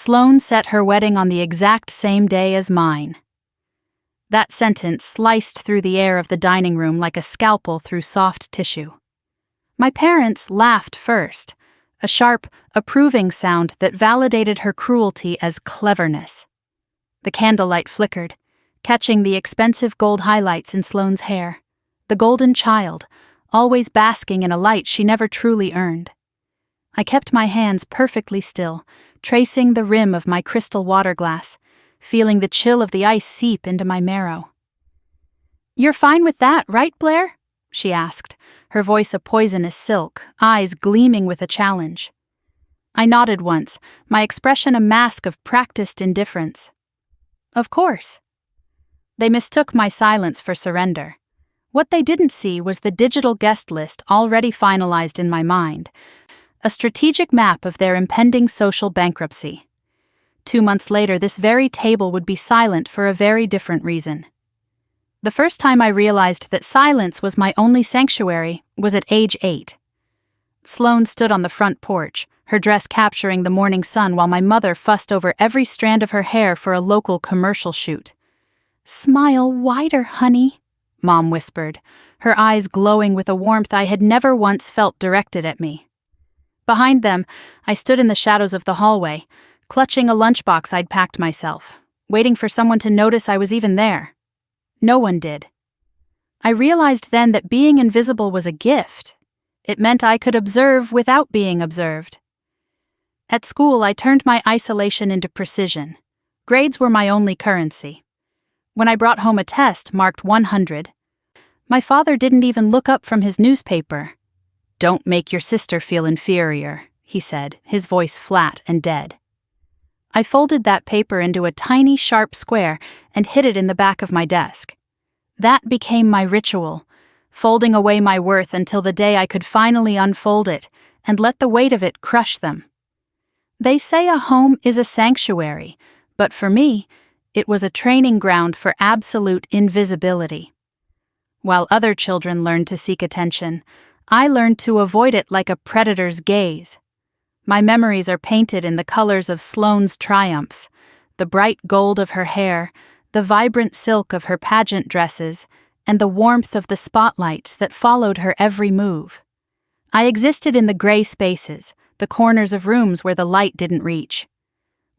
Sloane set her wedding on the exact same day as mine. That sentence sliced through the air of the dining room like a scalpel through soft tissue. My parents laughed first, a sharp, approving sound that validated her cruelty as cleverness. The candlelight flickered, catching the expensive gold highlights in Sloane's hair, the golden child, always basking in a light she never truly earned. I kept my hands perfectly still, tracing the rim of my crystal water glass, feeling the chill of the ice seep into my marrow. "You're fine with that, right, Blair?" she asked, her voice a poisonous silk, eyes gleaming with a challenge. I nodded once, my expression a mask of practiced indifference. "Of course." They mistook my silence for surrender. What they didn't see was the digital guest list already finalized in my mind, a strategic map of their impending social bankruptcy. 2 months later, this very table would be silent for a very different reason. The first time I realized that silence was my only sanctuary was at age 8. Sloane stood on the front porch, her dress capturing the morning sun while my mother fussed over every strand of her hair for a local commercial shoot. "Smile wider, honey," Mom whispered, her eyes glowing with a warmth I had never once felt directed at me. Behind them, I stood in the shadows of the hallway, clutching a lunchbox I'd packed myself, waiting for someone to notice I was even there. No one did. I realized then that being invisible was a gift. It meant I could observe without being observed. At school, I turned my isolation into precision. Grades were my only currency. When I brought home a test marked 100, my father didn't even look up from his newspaper. "Don't make your sister feel inferior," he said, his voice flat and dead. I folded that paper into a tiny, sharp square and hid it in the back of my desk. That became my ritual, folding away my worth until the day I could finally unfold it and let the weight of it crush them. They say a home is a sanctuary, but for me, it was a training ground for absolute invisibility. While other children learned to seek attention, I learned to avoid it like a predator's gaze. My memories are painted in the colors of Sloane's triumphs, the bright gold of her hair, the vibrant silk of her pageant dresses, and the warmth of the spotlights that followed her every move. I existed in the gray spaces, the corners of rooms where the light didn't reach.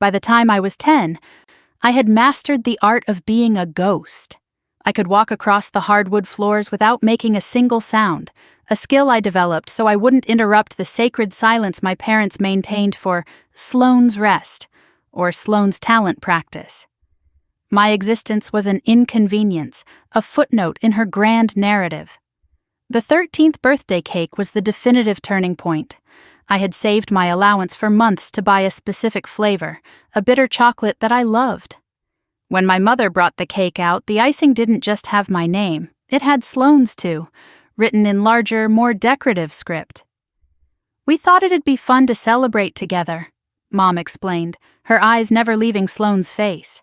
By the time I was 10, I had mastered the art of being a ghost. I could walk across the hardwood floors without making a single sound, a skill I developed so I wouldn't interrupt the sacred silence my parents maintained for Sloane's rest, or Sloane's talent practice. My existence was an inconvenience, a footnote in her grand narrative. The 13th birthday cake was the definitive turning point. I had saved my allowance for months to buy a specific flavor, a bitter chocolate that I loved. When my mother brought the cake out, the icing didn't just have my name, it had Sloane's too, written in larger, more decorative script. "We thought it'd be fun to celebrate together," Mom explained, her eyes never leaving Sloane's face.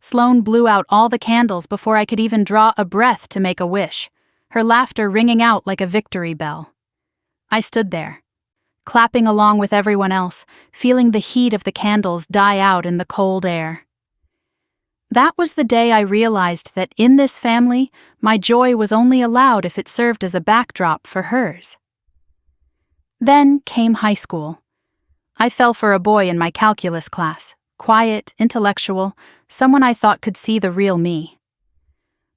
Sloane blew out all the candles before I could even draw a breath to make a wish, her laughter ringing out like a victory bell. I stood there, clapping along with everyone else, feeling the heat of the candles die out in the cold air. That was the day I realized that in this family, my joy was only allowed if it served as a backdrop for hers. Then came high school. I fell for a boy in my calculus class, quiet, intellectual, someone I thought could see the real me.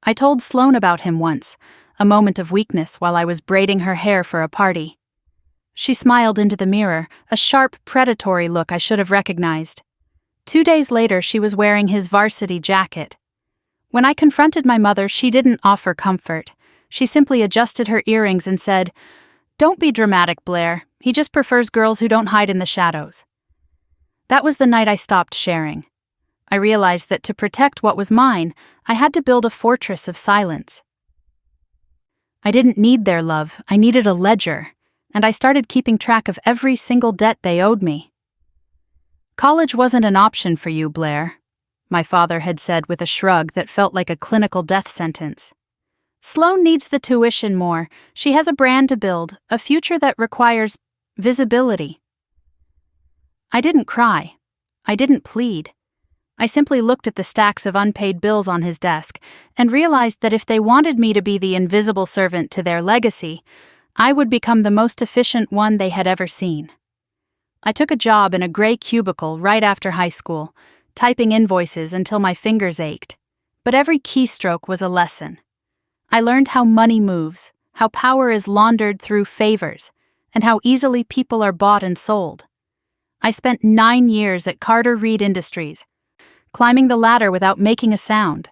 I told Sloane about him once, a moment of weakness while I was braiding her hair for a party. She smiled into the mirror, a sharp, predatory look I should have recognized. 2 days later, she was wearing his varsity jacket. When I confronted my mother, she didn't offer comfort. She simply adjusted her earrings and said, "Don't be dramatic, Blair. He just prefers girls who don't hide in the shadows." That was the night I stopped sharing. I realized that to protect what was mine, I had to build a fortress of silence. I didn't need their love, I needed a ledger, and I started keeping track of every single debt they owed me. "College wasn't an option for you, Blair," my father had said with a shrug that felt like a clinical death sentence. "Sloane needs the tuition more. She has a brand to build, a future that requires visibility." I didn't cry. I didn't plead. I simply looked at the stacks of unpaid bills on his desk and realized that if they wanted me to be the invisible servant to their legacy, I would become the most efficient one they had ever seen. I took a job in a gray cubicle right after high school, typing invoices until my fingers ached. But every keystroke was a lesson. I learned how money moves, how power is laundered through favors, and how easily people are bought and sold. I spent 9 years at Carter Reed Industries, climbing the ladder without making a sound,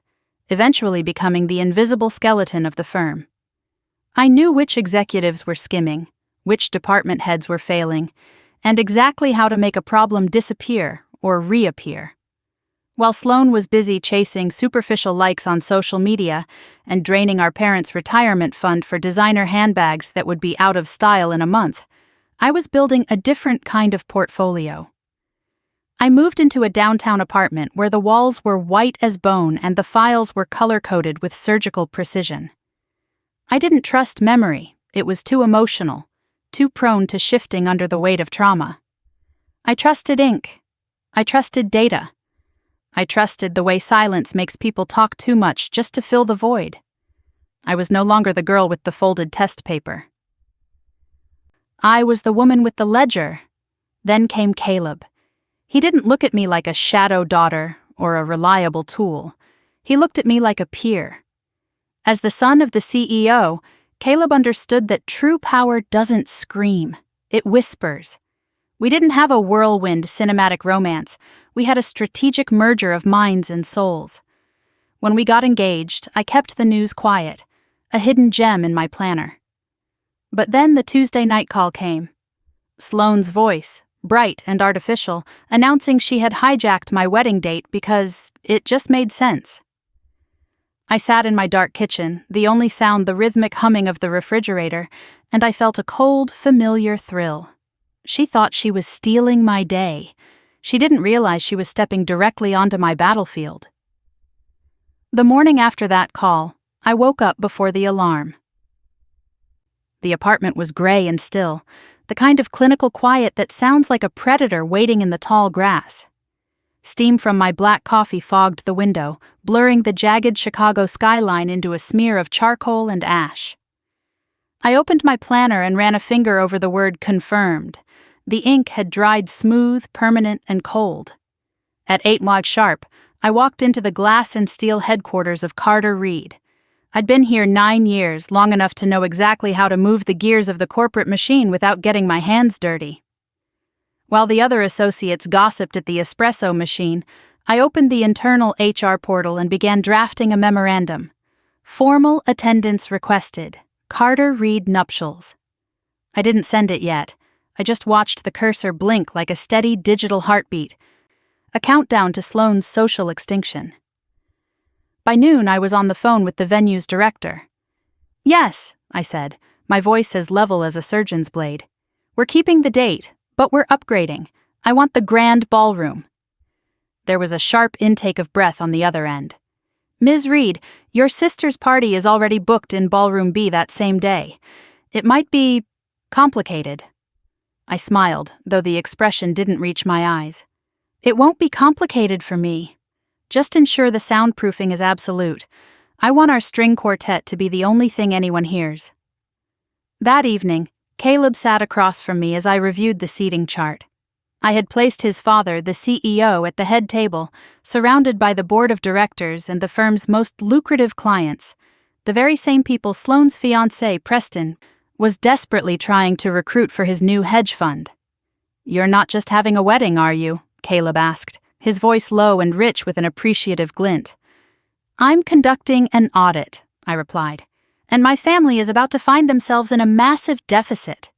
eventually becoming the invisible skeleton of the firm. I knew which executives were skimming, which department heads were failing, and exactly how to make a problem disappear or reappear. While Sloan was busy chasing superficial likes on social media and draining our parents' retirement fund for designer handbags that would be out of style in a month, I was building a different kind of portfolio. I moved into a downtown apartment where the walls were white as bone and the files were color-coded with surgical precision. I didn't trust memory. It was too emotional, too prone to shifting under the weight of trauma. I trusted ink. I trusted data. I trusted the way silence makes people talk too much just to fill the void. I was no longer the girl with the folded test paper. I was the woman with the ledger. Then came Caleb. He didn't look at me like a shadow daughter or a reliable tool. He looked at me like a peer. As the son of the CEO, Caleb understood that true power doesn't scream, it whispers. We didn't have a whirlwind cinematic romance, we had a strategic merger of minds and souls. When we got engaged, I kept the news quiet, a hidden gem in my planner. But then the Tuesday night call came. Sloane's voice, bright and artificial, announcing she had hijacked my wedding date because it just made sense. I sat in my dark kitchen, the only sound the rhythmic humming of the refrigerator, and I felt a cold, familiar thrill. She thought she was stealing my day. She didn't realize she was stepping directly onto my battlefield. The morning after that call, I woke up before the alarm. The apartment was gray and still, the kind of clinical quiet that sounds like a predator waiting in the tall grass. Steam from my black coffee fogged the window, blurring the jagged Chicago skyline into a smear of charcoal and ash. I opened my planner and ran a finger over the word confirmed. The ink had dried smooth, permanent, and cold. At 8 sharp, I walked into the glass and steel headquarters of Carter Reed. I'd been here 9 years, long enough to know exactly how to move the gears of the corporate machine without getting my hands dirty. While the other associates gossiped at the espresso machine, I opened the internal HR portal and began drafting a memorandum. Formal attendance requested. Carter Reed nuptials. I didn't send it yet. I just watched the cursor blink like a steady digital heartbeat, a countdown to Sloane's social extinction. By noon, I was on the phone with the venue's director. "Yes," I said, my voice as level as a surgeon's blade. "We're keeping the date, but we're upgrading. I want the grand ballroom." There was a sharp intake of breath on the other end. "Ms. Reed, your sister's party is already booked in Ballroom B that same day. It might be complicated." I smiled, though the expression didn't reach my eyes. "It won't be complicated for me. Just ensure the soundproofing is absolute. I want our string quartet to be the only thing anyone hears." That evening, Caleb sat across from me as I reviewed the seating chart. I had placed his father, the CEO, at the head table, surrounded by the board of directors and the firm's most lucrative clients, the very same people Sloane's fiancé, Preston, was desperately trying to recruit for his new hedge fund. "You're not just having a wedding, are you?" Caleb asked, his voice low and rich with an appreciative glint. "I'm conducting an audit," I replied, "and my family is about to find themselves in a massive deficit."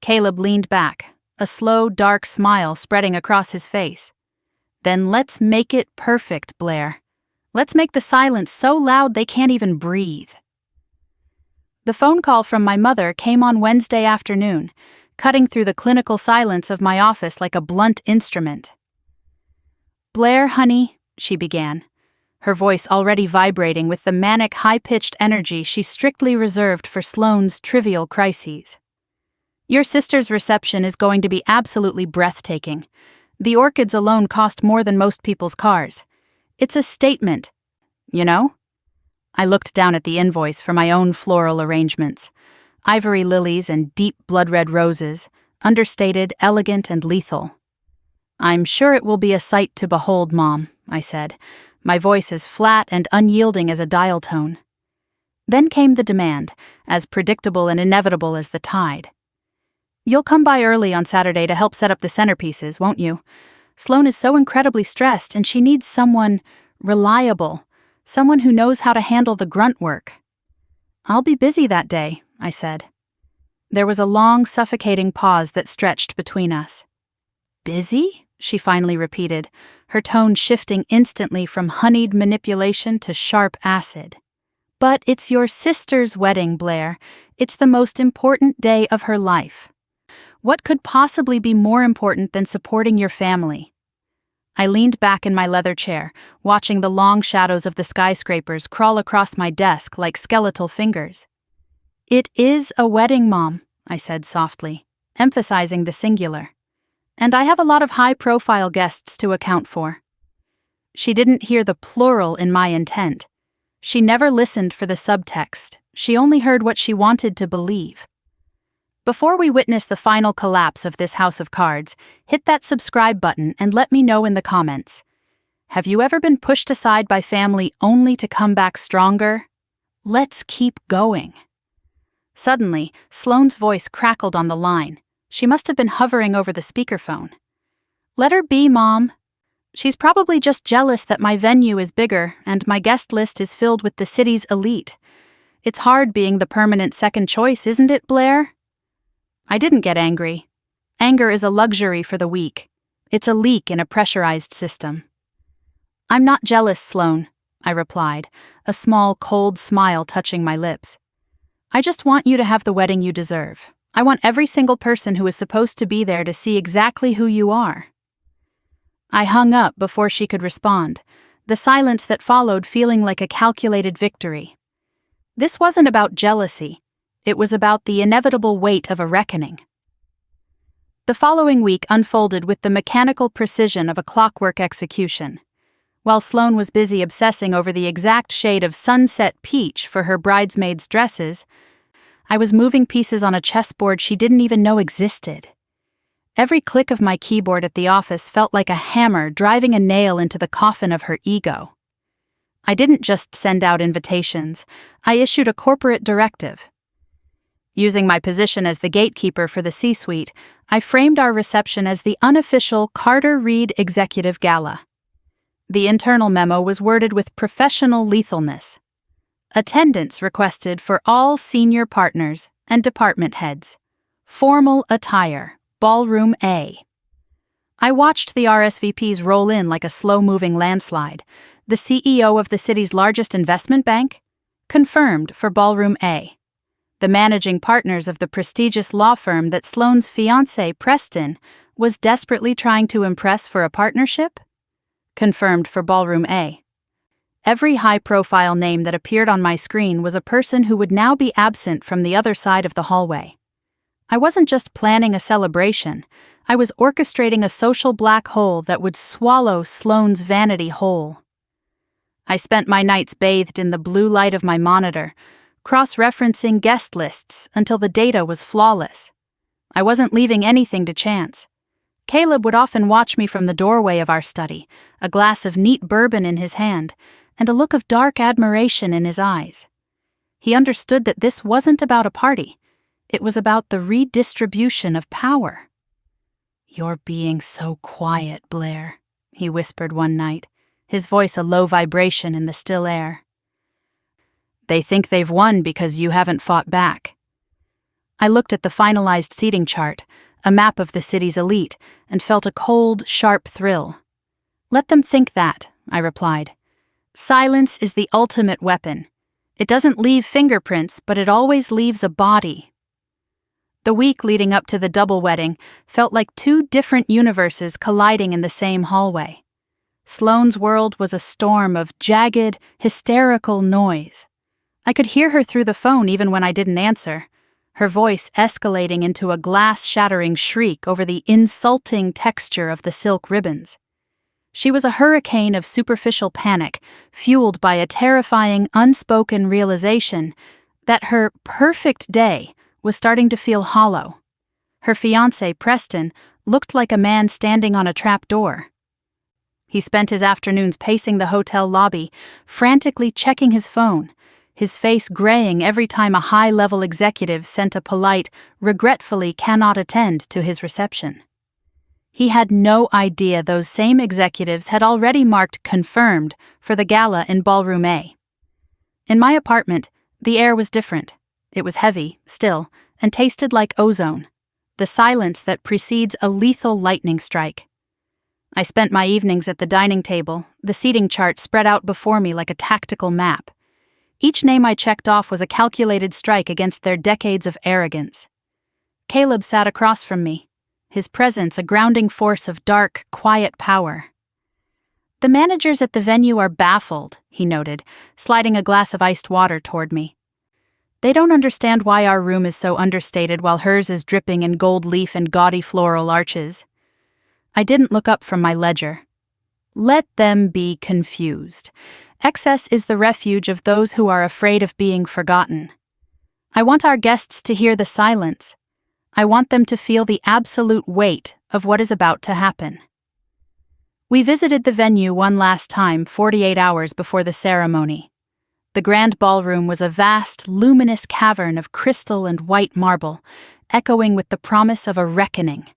Caleb leaned back, a slow, dark smile spreading across his face. "Then let's make it perfect, Blair. Let's make the silence so loud they can't even breathe." The phone call from my mother came on Wednesday afternoon, cutting through the clinical silence of my office like a blunt instrument. "Blair, honey," she began, her voice already vibrating with the manic, high-pitched energy she strictly reserved for Sloane's trivial crises. "Your sister's reception is going to be absolutely breathtaking. The orchids alone cost more than most people's cars. It's a statement, you know? I looked down at the invoice for my own floral arrangements. Ivory lilies and deep blood-red roses, understated, elegant, and lethal. "I'm sure it will be a sight to behold, Mom," I said, my voice as flat and unyielding as a dial tone. Then came the demand, as predictable and inevitable as the tide. "You'll come by early on Saturday to help set up the centerpieces, won't you? Sloane is so incredibly stressed, and she needs someone reliable, someone who knows how to handle the grunt work." "I'll be busy that day," I said. There was a long, suffocating pause that stretched between us. "Busy?" she finally repeated, her tone shifting instantly from honeyed manipulation to sharp acid. "But it's your sister's wedding, Blair. It's the most important day of her life. What could possibly be more important than supporting your family?" I leaned back in my leather chair, watching the long shadows of the skyscrapers crawl across my desk like skeletal fingers. "It is a wedding, Mom," I said softly, emphasizing the singular. "And I have a lot of high-profile guests to account for." She didn't hear the plural in my intent. She never listened for the subtext. She only heard what she wanted to believe. Before we witness the final collapse of this house of cards, hit that subscribe button and let me know in the comments. Have you ever been pushed aside by family only to come back stronger? Let's keep going. Suddenly, Sloane's voice crackled on the line. She must have been hovering over the speakerphone. "Let her be, Mom. She's probably just jealous that my venue is bigger and my guest list is filled with the city's elite. It's hard being the permanent second choice, isn't it, Blair?" I didn't get angry. Anger is a luxury for the weak. It's a leak in a pressurized system. "I'm not jealous, Sloane," I replied, a small, cold smile touching my lips. "I just want you to have the wedding you deserve. I want every single person who is supposed to be there to see exactly who you are." I hung up before she could respond, the silence that followed feeling like a calculated victory. This wasn't about jealousy. It was about the inevitable weight of a reckoning. The following week unfolded with the mechanical precision of a clockwork execution. While Sloane was busy obsessing over the exact shade of sunset peach for her bridesmaids' dresses, I was moving pieces on a chessboard she didn't even know existed. Every click of my keyboard at the office felt like a hammer driving a nail into the coffin of her ego. I didn't just send out invitations, I issued a corporate directive. Using my position as the gatekeeper for the C-suite, I framed our reception as the unofficial Carter Reed Executive Gala. The internal memo was worded with professional lethalness. Attendance requested for all senior partners and department heads. Formal attire, Ballroom A. I watched the RSVPs roll in like a slow-moving landslide. The CEO of the city's largest investment bank? Confirmed for Ballroom A. The managing partners of the prestigious law firm that Sloane's fiancé, Preston, was desperately trying to impress for a partnership? Confirmed for Ballroom A. Every high-profile name that appeared on my screen was a person who would now be absent from the other side of the hallway. I wasn't just planning a celebration, I was orchestrating a social black hole that would swallow Sloane's vanity whole. I spent my nights bathed in the blue light of my monitor, cross-referencing guest lists until the data was flawless. I wasn't leaving anything to chance. Caleb would often watch me from the doorway of our study, a glass of neat bourbon in his hand, and a look of dark admiration in his eyes. He understood that this wasn't about a party. It was about the redistribution of power. "You're being so quiet, Blair," he whispered one night, his voice a low vibration in the still air. "They think they've won because you haven't fought back." I looked at the finalized seating chart, a map of the city's elite, and felt a cold, sharp thrill. "Let them think that," I replied. "Silence is the ultimate weapon. It doesn't leave fingerprints, but it always leaves a body." The week leading up to the double wedding felt like two different universes colliding in the same hallway. Sloane's world was a storm of jagged, hysterical noise. I could hear her through the phone even when I didn't answer. her voice escalating into a glass-shattering shriek over the insulting texture of the silk ribbons. She was a hurricane of superficial panic, fueled by a terrifying, unspoken realization that her perfect day was starting to feel hollow. Her fiancé, Preston, looked like a man standing on a trap door. He spent his afternoons pacing the hotel lobby, frantically checking his phone, his face graying every time a high-level executive sent a polite, regretfully cannot attend to his reception. He had no idea those same executives had already marked confirmed for the gala in Ballroom A. In my apartment, the air was different. It was heavy, still, and tasted like ozone, the silence that precedes a lethal lightning strike. I spent my evenings at the dining table, the seating chart spread out before me like a tactical map. Each name I checked off was a calculated strike against their decades of arrogance. Caleb sat across from me, his presence a grounding force of dark, quiet power. "The managers at the venue are baffled," he noted, sliding a glass of iced water toward me. "They don't understand why our room is so understated while hers is dripping in gold leaf and gaudy floral arches." I didn't look up from my ledger. Let them be confused. Excess is the refuge of those who are afraid of being forgotten. I want our guests to hear the silence. I want them to feel the absolute weight of what is about to happen. We visited the venue one last time 48 hours before the ceremony. The grand ballroom was a vast, luminous cavern of crystal and white marble, echoing with the promise of a reckoning.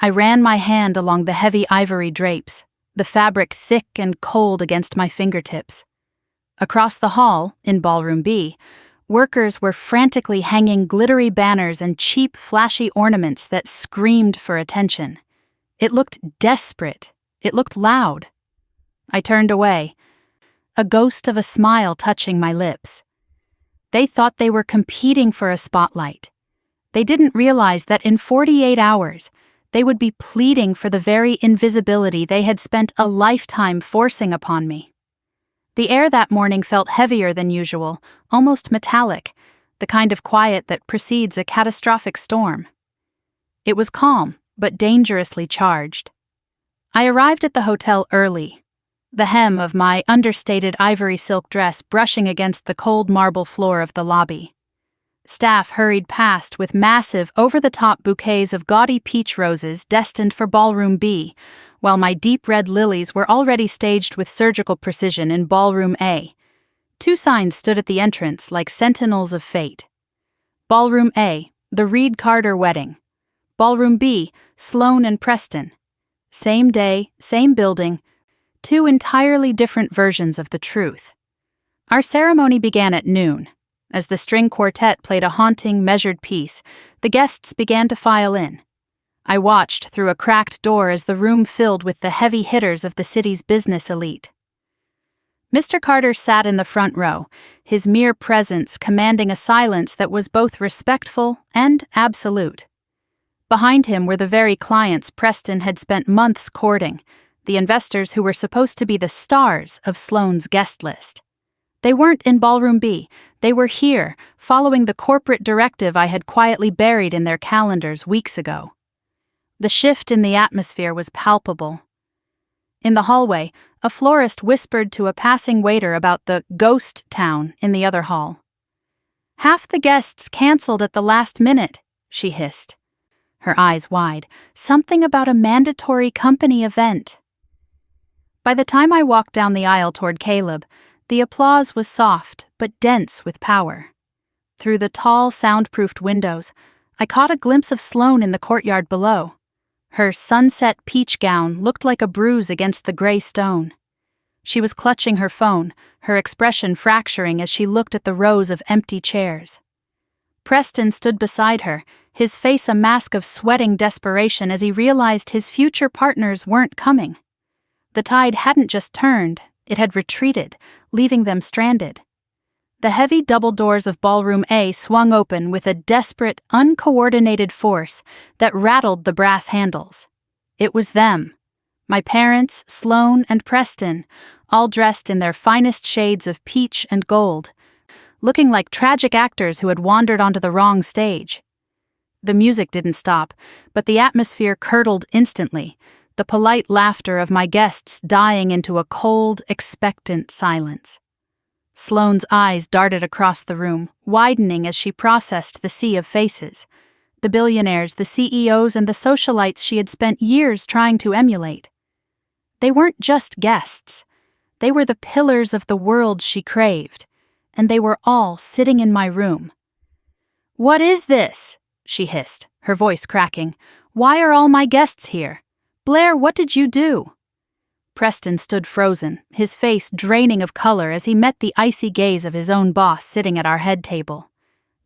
I ran my hand along the heavy ivory drapes, the fabric thick and cold against my fingertips. Across the hall, in Ballroom B, workers were frantically hanging glittery banners and cheap, flashy ornaments that screamed for attention. It looked desperate. It looked loud. I turned away, a ghost of a smile touching my lips. They thought they were competing for a spotlight. They didn't realize that in 48 hours, they would be pleading for the very invisibility they had spent a lifetime forcing upon me. The air that morning felt heavier than usual, almost metallic, the kind of quiet that precedes a catastrophic storm. It was calm, but dangerously charged. I arrived at the hotel early, the hem of my understated ivory silk dress brushing against the cold marble floor of the lobby. Staff hurried past with massive, over-the-top bouquets of gaudy peach roses destined for Ballroom B, while my deep red lilies were already staged with surgical precision in Ballroom A. 2 signs stood at the entrance like sentinels of fate. Ballroom A, the Reed Carter wedding. Ballroom B, Sloane and Preston. Same day, same building, 2 entirely different versions of the truth. Our ceremony began at noon. As the string quartet played a haunting, measured piece, the guests began to file in. I watched through a cracked door as the room filled with the heavy hitters of the city's business elite. Mr. Carter sat in the front row, his mere presence commanding a silence that was both respectful and absolute. Behind him were the very clients Preston had spent months courting, the investors who were supposed to be the stars of Sloane's guest list. They weren't in Ballroom B. They were here, following the corporate directive I had quietly buried in their calendars weeks ago. The shift in the atmosphere was palpable. In the hallway, a florist whispered to a passing waiter about the ghost town in the other hall. "Half the guests canceled at the last minute," she hissed, her eyes wide. "Something about a mandatory company event." By the time I walked down the aisle toward Caleb, the applause was soft but dense with power. Through the tall, soundproofed windows, I caught a glimpse of Sloane in the courtyard below. Her sunset peach gown looked like a bruise against the gray stone. She was clutching her phone, her expression fracturing as she looked at the rows of empty chairs. Preston stood beside her, his face a mask of sweating desperation as he realized his future partners weren't coming. The tide hadn't just turned, it had retreated, leaving them stranded. The heavy double doors of Ballroom A swung open with a desperate, uncoordinated force that rattled the brass handles. It was them. My parents, Sloane and Preston, all dressed in their finest shades of peach and gold, looking like tragic actors who had wandered onto the wrong stage. The music didn't stop, but the atmosphere curdled instantly, the polite laughter of my guests dying into a cold, expectant silence. Sloane's eyes darted across the room, widening as she processed the sea of faces. The billionaires, the CEOs, and the socialites she had spent years trying to emulate. They weren't just guests. They were the pillars of the world she craved, and they were all sitting in my room. "What is this?" she hissed, her voice cracking. "Why are all my guests here? Blair, what did you do?" Preston stood frozen, his face draining of color as he met the icy gaze of his own boss sitting at our head table.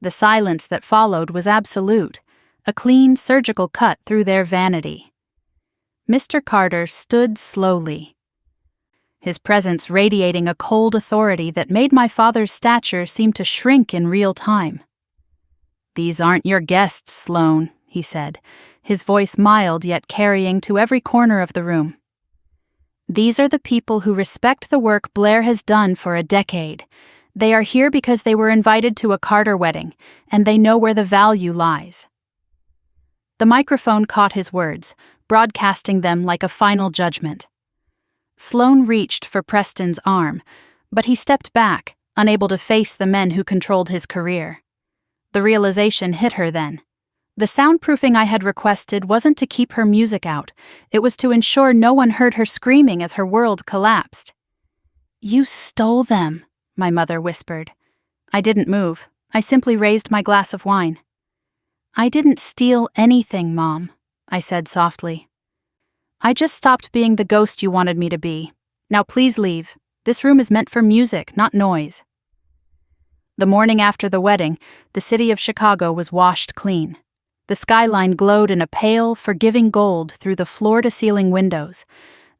The silence that followed was absolute, a clean surgical cut through their vanity. Mr. Carter stood slowly, his presence radiating a cold authority that made my father's stature seem to shrink in real time. "These aren't your guests, Sloane," he said, his voice mild yet carrying to every corner of the room. "These are the people who respect the work Blair has done for a decade. They are here because they were invited to a Carter wedding, and they know where the value lies." The microphone caught his words, broadcasting them like a final judgment. Sloane reached for Preston's arm, but he stepped back, unable to face the men who controlled his career. The realization hit her then. The soundproofing I had requested wasn't to keep her music out, it was to ensure no one heard her screaming as her world collapsed. "You stole them," my mother whispered. I didn't move. I simply raised my glass of wine. "I didn't steal anything, Mom," I said softly. "I just stopped being the ghost you wanted me to be. Now please leave. This room is meant for music, not noise." The morning after the wedding, the city of Chicago was washed clean. The skyline glowed in a pale, forgiving gold through the floor-to-ceiling windows,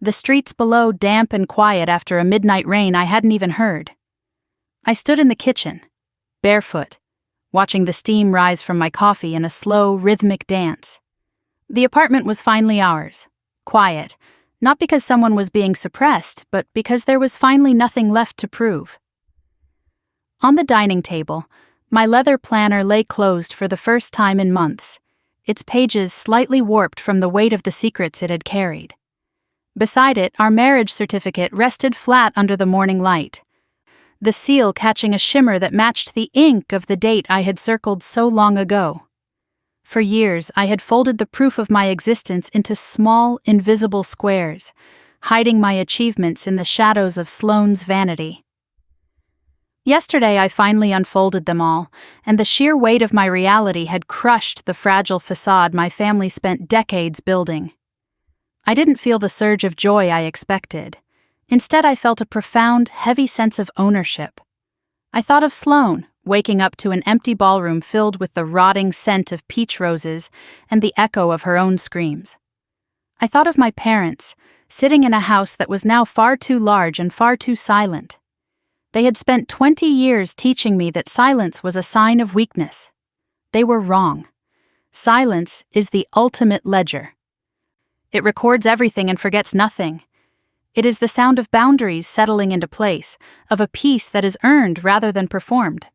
the streets below damp and quiet after a midnight rain I hadn't even heard. I stood in the kitchen, barefoot, watching the steam rise from my coffee in a slow, rhythmic dance. The apartment was finally ours, quiet, not because someone was being suppressed, but because there was finally nothing left to prove. On the dining table, my leather planner lay closed for the first time in months, its pages slightly warped from the weight of the secrets it had carried. Beside it, our marriage certificate rested flat under the morning light, the seal catching a shimmer that matched the ink of the date I had circled so long ago. For years, I had folded the proof of my existence into small, invisible squares, hiding my achievements in the shadows of Sloane's vanity. Yesterday I finally unfolded them all, and the sheer weight of my reality had crushed the fragile facade my family spent decades building. I didn't feel the surge of joy I expected. Instead, I felt a profound, heavy sense of ownership. I thought of Sloane, waking up to an empty ballroom filled with the rotting scent of peach roses and the echo of her own screams. I thought of my parents, sitting in a house that was now far too large and far too silent. They had spent 20 years teaching me that silence was a sign of weakness. They were wrong. Silence is the ultimate ledger. It records everything and forgets nothing. It is the sound of boundaries settling into place, of a peace that is earned rather than performed.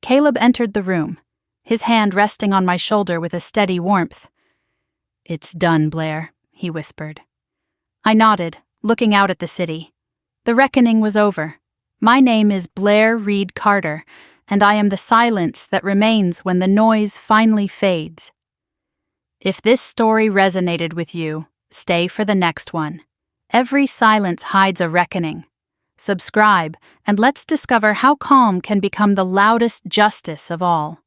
Caleb entered the room, his hand resting on my shoulder with a steady warmth. "It's done, Blair," he whispered. I nodded, looking out at the city. The reckoning was over. My name is Blair Reed Carter, and I am the silence that remains when the noise finally fades. If this story resonated with you, stay for the next one. Every silence hides a reckoning. Subscribe, and let's discover how calm can become the loudest justice of all.